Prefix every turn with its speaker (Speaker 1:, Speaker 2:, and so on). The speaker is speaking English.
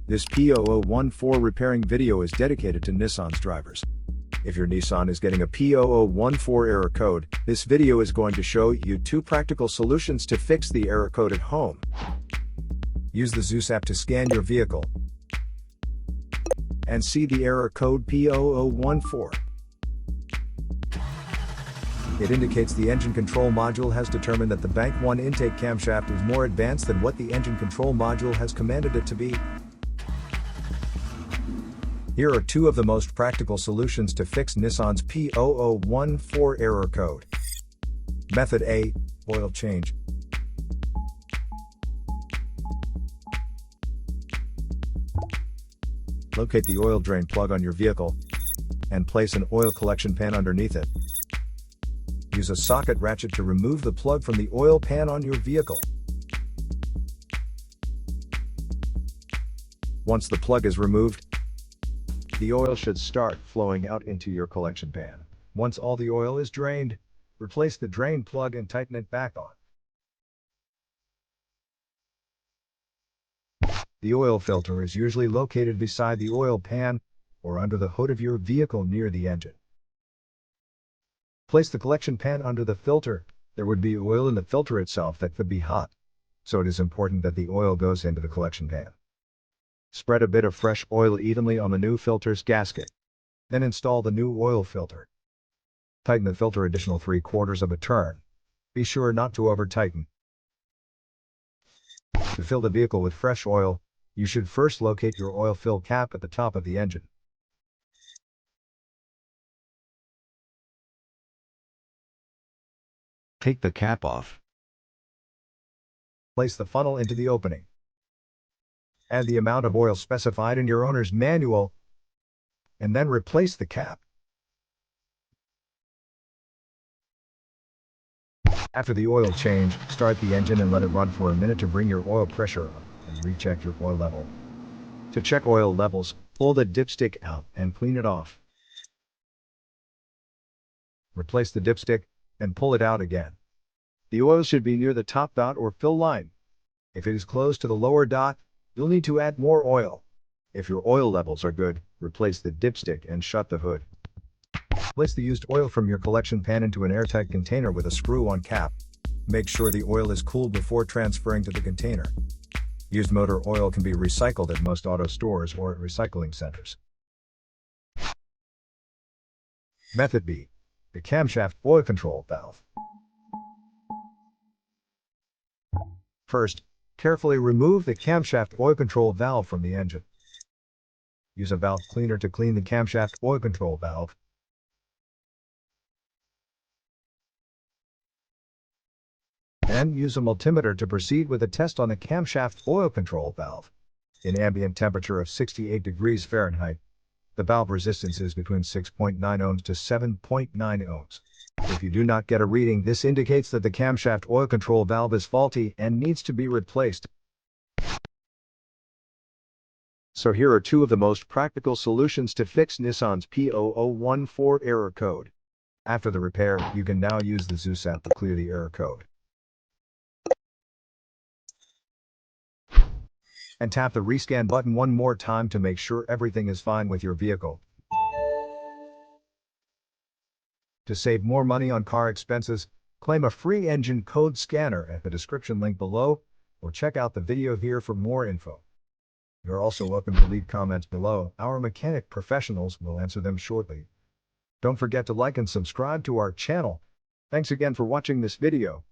Speaker 1: This P0014 repairing video is dedicated to Nissan's drivers. If your Nissan is getting a P0014 error code, this video is going to show you 2 practical solutions to fix the error code at home. Use the Zeus app to scan your vehicle and see the error code P0014. It indicates the engine control module has determined that the Bank 1 intake camshaft is more advanced than what the engine control module has commanded it to be. Here are 2 of the most practical solutions to fix Nissan's P0014 error code. Method A, oil change. Locate the oil drain plug on your vehicle and place an oil collection pan underneath it. Use a socket ratchet to remove the plug from the oil pan on your vehicle. Once the plug is removed, the oil should start flowing out into your collection pan. Once all the oil is drained, replace the drain plug and tighten it back on. The oil filter is usually located beside the oil pan or under the hood of your vehicle near the engine. Place the collection pan under the filter. There would be oil in the filter itself that could be hot, so it is important that the oil goes into the collection pan. Spread a bit of fresh oil evenly on the new filter's gasket. Then install the new oil filter. Tighten the filter additional 3/4 of a turn. Be sure not to over-tighten. To fill the vehicle with fresh oil, you should first locate your oil fill cap at the top of the engine.
Speaker 2: Take the cap off.
Speaker 1: Place the funnel into the opening. Add the amount of oil specified in your owner's manual, and then replace the cap. After the oil change, start the engine and let it run for a minute to bring your oil pressure up and recheck your oil level. To check oil levels, pull the dipstick out and clean it off. Replace the dipstick and pull it out again. The oil should be near the top dot or fill line. If it is close to the lower dot, you'll need to add more oil. If your oil levels are good, replace the dipstick and shut the hood. Place the used oil from your collection pan into an airtight container with a screw-on cap. Make sure the oil is cooled before transferring to the container. Used motor oil can be recycled at most auto stores or at recycling centers. Method B, the Camshaft Oil Control Valve. First, carefully remove the camshaft oil control valve from the engine. Use a valve cleaner to clean the camshaft oil control valve. Then use a multimeter to proceed with a test on the camshaft oil control valve. In ambient temperature of 68 degrees Fahrenheit, the valve resistance is between 6.9 ohms to 7.9 ohms. If you do not get a reading, this indicates that the camshaft oil control valve is faulty and needs to be replaced. So here are 2 of the most practical solutions to fix Nissan's P0014 error code. After the repair, you can now use the Zeus app to clear the error code. And tap the rescan button one more time to make sure everything is fine with your vehicle. To save more money on car expenses, claim a free engine code scanner at the description link below, or check out the video here for more info. You're also welcome to leave comments below. Our mechanic professionals will answer them shortly. Don't forget to like and subscribe to our channel. Thanks again for watching this video.